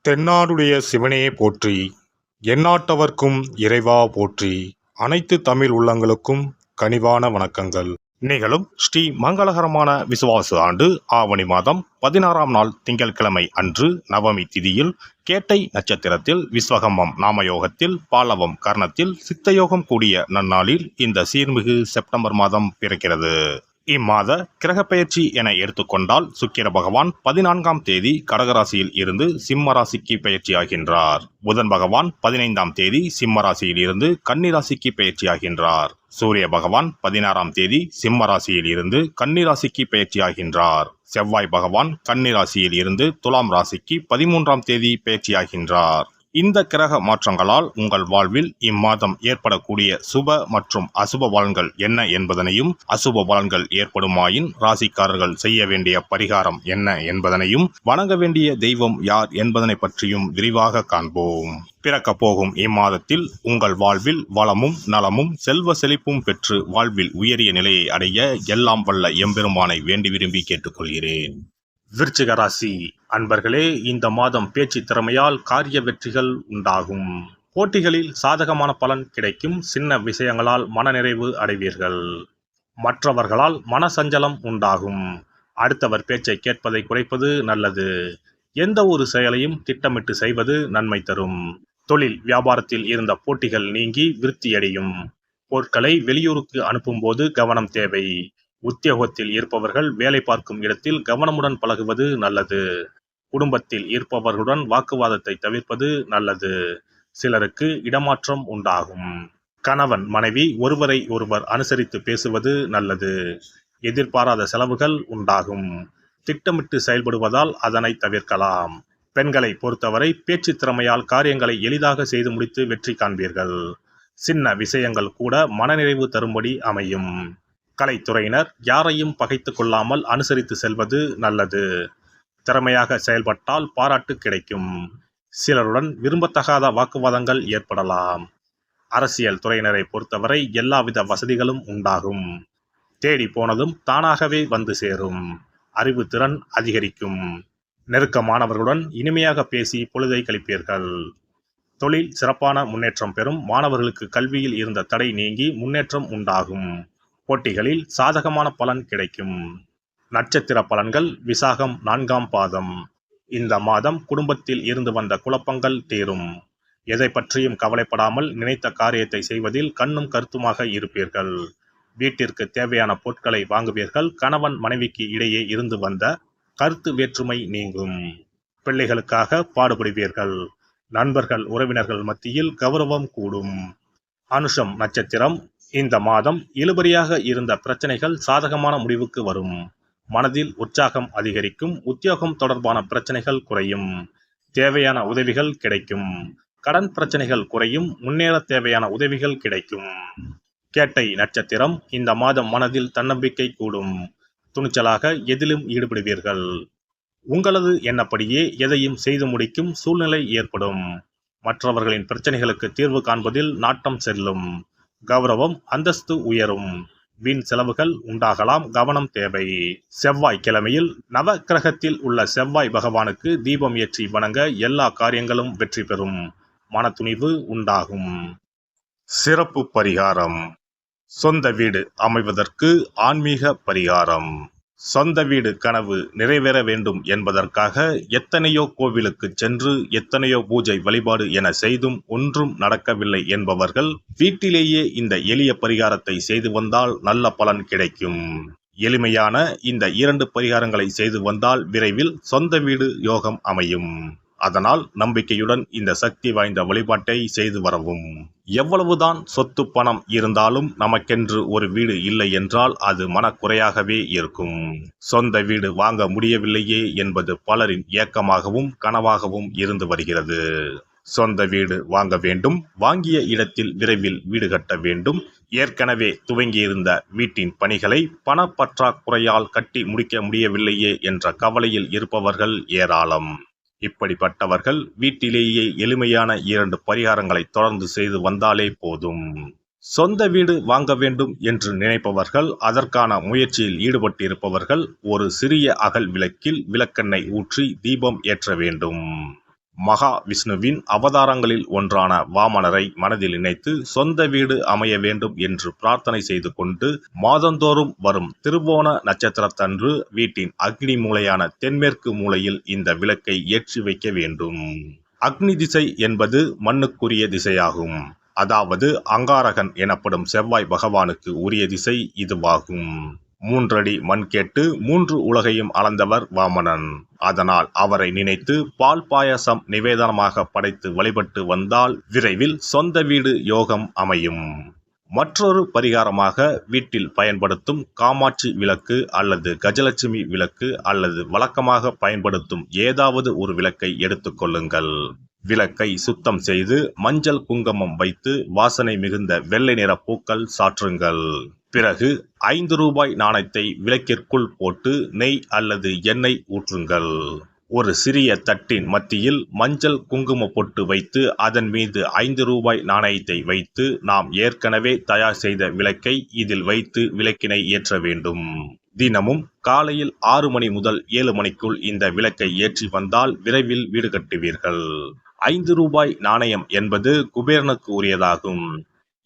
தென்னாடுடைய சிவனே போற்றி, எந்நாட்டவர்க்கும் இறைவா போற்றி. அனைத்து தமிழ் உள்ளங்களுக்கும் கனிவான வணக்கங்கள். நிகழும் ஸ்ரீ மங்களகரமான விசுவாச ஆண்டு ஆவணி மாதம் 16ஆம் நாள் திங்கட்கிழமை அன்று நவமி திதியில் கேட்டை நட்சத்திரத்தில் விஸ்வகம்பம் நாமயோகத்தில் பாலவம் கர்ணத்தில் சித்தயோகம் கூடிய நன்னாளில் இந்த சீர்மிகு செப்டம்பர் மாதம் பிறக்கிறது. இம்மாத கிரகப்பெயர்ச்சி என எடுத்துக்கொண்டால் சுக்கிர பகவான் 14ஆம் தேதி கடகராசியில் இருந்து சிம்ம ராசிக்கு பயிற்சியாகின்றார். புதன் பகவான் 15ஆம் தேதி சிம்ம ராசியில் இருந்து கன்னி ராசிக்கு பயிற்சியாகின்றார். சூரிய பகவான் 16ஆம் தேதி சிம்ம ராசியில் இருந்து கன்னி ராசிக்கு பயிற்சியாகின்றார். செவ்வாய் பகவான் கன்னி ராசியில் இருந்து துலாம் ராசிக்கு 13ஆம் தேதி பயிற்சியாகின்றார். இந்த கிரக மாற்றங்களால் உங்கள் வாழ்வில் இம்மாதம் ஏற்படக்கூடிய சுப மற்றும் அசுப பலன்கள் என்ன என்பதனையும், அசுப பலன்கள் ஏற்படுமாயின் ராசிக்காரர்கள் செய்ய வேண்டிய பரிகாரம் என்ன என்பதனையும், வணங்க வேண்டிய தெய்வம் யார் என்பதனை பற்றியும் விரிவாக காண்போம். பிறக்க போகும் இம்மாதத்தில் உங்கள் வாழ்வில் வளமும் நலமும் செல்வ செழிப்பும் பெற்று வாழ்வில் உயரிய நிலையை அடைய எல்லாம் வல்ல எம்பெருமானை வேண்டி விரும்பி கேட்டுக்கொள்கிறேன். விருச்சிக ராசி அன்பர்களே, இந்த மாதம் பேச்சு திறமையால் காரிய வெற்றிகள் உண்டாகும். போட்டிகளில் சாதகமான பலன் கிடைக்கும். சின்ன விஷயங்களால் மனநிறைவு அடைவீர்கள். மற்றவர்களால் மனசஞ்சலம் உண்டாகும். அடுத்தவர் பேச்சை கேட்பதை குறைப்பது நல்லது. எந்த ஒரு செயலையும் திட்டமிட்டு செய்வது நன்மை தரும். தொழில் வியாபாரத்தில் இருந்த போட்டிகள் நீங்கி விருத்தியடையும். பொருட்களை வெளியூருக்கு அனுப்பும் போது கவனம் தேவை. உத்தியோகத்தில் இருப்பவர்கள் வேலை பார்க்கும் இடத்தில் கவனமுடன் பழகுவது நல்லது. குடும்பத்தில் இருப்பவர்களுடன் வாக்குவாதத்தை தவிர்ப்பது நல்லது. சிலருக்கு இடமாற்றம் உண்டாகும். கணவன் மனைவி ஒருவரை ஒருவர் அனுசரித்து பேசுவது நல்லது. எதிர்பாராத செலவுகள் உண்டாகும். திட்டமிட்டு செயல்படுவதால் அதனை தவிர்க்கலாம். பெண்களை பொறுத்தவரை பேச்சு திறமையால் காரியங்களை எளிதாக செய்து முடித்து வெற்றி காண்பீர்கள். சின்ன விஷயங்கள் கூட மனநிறைவு தரும்படி அமையும். கலைத்துறையினர் யாரையும் பகைத்து கொள்ளாமல் அனுசரித்து செல்வது நல்லது. திறமையாக செயல்பட்டால் பாராட்டு கிடைக்கும். சிலருடன் விரும்பத்தகாத வாக்குவாதங்கள் ஏற்படலாம். அரசியல் துறையினரை பொறுத்தவரை எல்லாவித வசதிகளும் உண்டாகும். தேடி போனதும் தானாகவே வந்து சேரும். அறிவு திறன் அதிகரிக்கும். நெருக்கமானவர்களுடன் இனிமையாக பேசி பொழுதை கழிப்பீர்கள். தொழில் சிறப்பான முன்னேற்றம் பெறும். மாணவர்களுக்கு கல்வியில் இருந்த தடை நீங்கி முன்னேற்றம் உண்டாகும். போட்டிகளில் சாதகமான பலன் கிடைக்கும். நட்சத்திர பலன்கள் விசாகம் 4ஆம் பாதம். இந்த மாதம் குடும்பத்தில் இருந்து வந்த குழப்பங்கள் தீரும். எதை பற்றியும் கவலைப்படாமல் நினைத்த காரியத்தை செய்வதில் கண்ணும் கருத்துமாக இருப்பீர்கள். வீட்டிற்கு தேவையான பொருட்களை வாங்குவீர்கள். கணவன் மனைவிக்கு இடையே இருந்து வந்த கருத்து வேற்றுமை நீங்கும். பிள்ளைகளுக்காக பாடுபடுவீர்கள். நண்பர்கள் உறவினர்கள் மத்தியில் கௌரவம் கூடும். அனுஷம் நட்சத்திரம். இந்த மாதம் இழுபறியாக இருந்த பிரச்சனைகள் சாதகமான முடிவுக்கு வரும். மனதில் உற்சாகம் அதிகரிக்கும். உத்தியோகம் தொடர்பான பிரச்சனைகள் குறையும். தேவையான உதவிகள் கிடைக்கும். கடன் பிரச்சனைகள் குறையும். முன்னேற தேவையான உதவிகள் கிடைக்கும். கேட்டை நட்சத்திரம். இந்த மாதம் மனதில் தன்னம்பிக்கை கூடும். துணிச்சலாக எதிலும் ஈடுபடுவீர்கள். உங்களது எண்ணப்படியே எதையும் செய்து முடிக்கும் சூழ்நிலை ஏற்படும். மற்றவர்களின் பிரச்சனைகளுக்கு தீர்வு காண்பதில் நாட்டம் செல்லும். கௌரவம் அந்தஸ்து உயரும். வீண் செலவுகள் உண்டாகலாம். கவனம் தேவை. செவ்வாய் கிழமையில் நவ கிரகத்தில் உள்ள செவ்வாய் பகவானுக்கு தீபம் ஏற்றி வணங்க எல்லா காரியங்களும் வெற்றி பெறும். மனத்துணிவு உண்டாகும். சிறப்பு பரிகாரம். சொந்த வீடு அமைவதற்கு ஆன்மீக பரிகாரம். சொந்த வீடு கனவு நிறைவேற வேண்டும் என்பதற்காக எத்தனையோ கோவிலுக்கு சென்று எத்தனையோ பூஜை வழிபாடு என செய்தும் ஒன்றும் நடக்கவில்லை என்பவர்கள் வீட்டிலேயே இந்த எளிய பரிகாரத்தை செய்து வந்தால் நல்ல பலன் கிடைக்கும். எளிமையான இந்த 2 பரிகாரங்களை செய்து வந்தால் விரைவில் சொந்த வீடு யோகம் அமையும். அதனால் நம்பிக்கையுடன் இந்த சக்தி வாய்ந்த வழிபாட்டை செய்து வரவும். எவ்வளவுதான் சொத்து பணம் இருந்தாலும் நமக்கென்று ஒரு வீடு இல்லை என்றால் அது மனக்குறையாகவே இருக்கும். சொந்த வீடு வாங்க முடியவில்லையே என்பது பலரின் ஏக்கமாகவும் கனவாகவும் இருந்து வருகிறது. சொந்த வீடு வாங்க வேண்டும். வாங்கிய இடத்தில் விரைவில் வீடு கட்ட வேண்டும். ஏற்கனவே துவங்கியிருந்த வீட்டின் பணிகளை பணப்பற்றாக்குறையால் கட்டி முடிக்க முடியவில்லையே என்ற கவலையில் இருப்பவர்கள் ஏராளம். இப்படிப்பட்டவர்கள் வீட்டிலேயே எளிமையான 2 பரிகாரங்களை தொடர்ந்து செய்து வந்தாலே போதும். சொந்த வீடு வாங்க வேண்டும் என்று நினைப்பவர்கள், அதற்கான முயற்சியில் ஈடுபட்டிருப்பவர்கள் ஒரு சிறிய அகல் விளக்கில் விளக்கெண்ணெய் ஊற்றி தீபம் ஏற்ற வேண்டும். மகா விஷ்ணுவின் அவதாரங்களில் ஒன்றான வாமனரை மனதில் நினைத்து சொந்த வீடு அமைய வேண்டும் என்று பிரார்த்தனை செய்து கொண்டு மாதந்தோறும் வரும் திருவோண நட்சத்திரத்தன்று வீட்டின் அக்னி மூலையான தென்மேற்கு மூலையில் இந்த விளக்கை ஏற்றி வைக்க வேண்டும். அக்னி திசை என்பது மண்ணுக்குரிய திசையாகும். அதாவது அங்காரகன் எனப்படும் செவ்வாய் பகவானுக்கு உரிய திசை இதுவாகும். 3 அடி மண் கேட்டு 3 உலகையும் அளந்தவர் வாமனன். அதனால் அவரை நினைத்து பால் பாயசம் நிவேதனமாக படைத்து வழிபட்டு வந்தால் விரைவில் சொந்த வீடு யோகம் அமையும். மற்றொரு பரிகாரமாக வீட்டில் பயன்படுத்தும் காமாட்சி விளக்கு அல்லது கஜலட்சுமி விளக்கு அல்லது வழக்கமாக பயன்படுத்தும் ஏதாவது ஒரு விளக்கை எடுத்துக்கொள்ளுங்கள். விளக்கை சுத்தம் செய்து மஞ்சள் குங்குமம் வைத்து வாசனை மிகுந்த வெள்ளை நிற பூக்கள் சாற்றுங்கள். பிறகு 5 ரூபாய் நாணயத்தை விளக்கிற்குள் போட்டு நெய் அல்லது எண்ணெய் ஊற்றுங்கள். ஒரு சிறிய தட்டின் மத்தியில் மஞ்சள் குங்கும பொட்டு வைத்து அதன் மீது 5 ரூபாய் நாணயத்தை வைத்து நாம் ஏற்கனவே தயார் செய்த விளக்கை இதில் வைத்து விளக்கினை ஏற்ற வேண்டும். தினமும் காலையில் 6 மணி முதல் 7 மணிக்குள் இந்த விளக்கை ஏற்றி வந்தால் விரைவில் வீடு கட்டுவீர்கள். 5 ரூபாய் நாணயம் என்பது குபேரனுக்கு உரியதாகும்.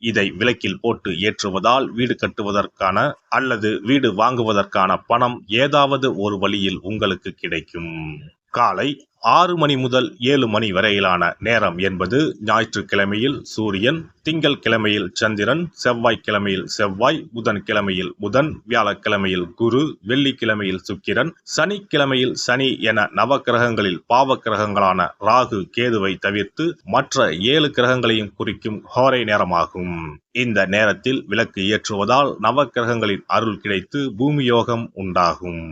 இதை விளக்கில் போட்டு ஏற்றுவதால் வீடு கட்டுவதற்கான அல்லது வீடு வாங்குவதற்கான பணம் ஏதாவது ஒரு வழியில் உங்களுக்கு கிடைக்கும். காலை 6 மணி முதல் 7 மணி வரையிலான நேரம் என்பது ஞாயிற்றுக்கிழமையில் சூரியன், திங்கள் கிழமையில் சந்திரன், செவ்வாய்க்கிழமையில் செவ்வாய், புதன் கிழமையில் புதன், வியாழக்கிழமையில் குரு, வெள்ளிக்கிழமையில் சுக்கிரன், சனிக்கிழமையில் சனி என நவக்கிரகங்களில் பாவ கிரகங்களான ராகு, கேதுவை தவிர்த்து மற்ற 7 கிரகங்களையும் குறிக்கும் ஹோரை நேரமாகும். இந்த நேரத்தில் விளக்கு ஏற்றுவதால் நவக்கிரகங்களின் அருள் கிடைத்து பூமி யோகம் உண்டாகும்.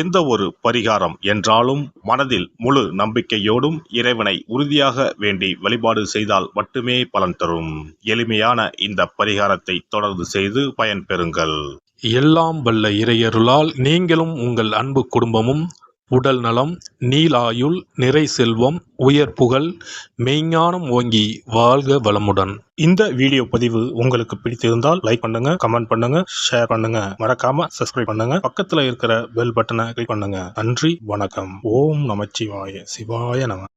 எந்த ஒரு பரிகாரம் என்றாலும் மனதில் முழு நம்பிக்கையோடும் இறைவனை உறுதியாக வேண்டி வழிபாடு செய்தால் மட்டுமே பலன் தரும். எளிமையான இந்த பரிகாரத்தை தொடர்ந்து செய்து பயன் பெறுங்கள். எல்லாம் வல்ல இறையருளால் நீங்களும் உங்கள் அன்பு குடும்பமும் உடல் நலம், நீலாயுள், நிறை செல்வம், உயர் புகழ், மெய்ஞானம் ஓங்கி வாழ்க வளமுடன். இந்த வீடியோ பதிவு உங்களுக்கு பிடித்திருந்தால் லைக் பண்ணுங்க, கமெண்ட் பண்ணுங்க, ஷேர் பண்ணுங்க, மறக்காம சப்ஸ்கிரைப் பண்ணுங்க, பக்கத்துல இருக்கிற பெல் பட்டனை கிளிக் பண்ணுங்க. நன்றி, வணக்கம். ஓம் நமச்சிவாய. சிவாய நம.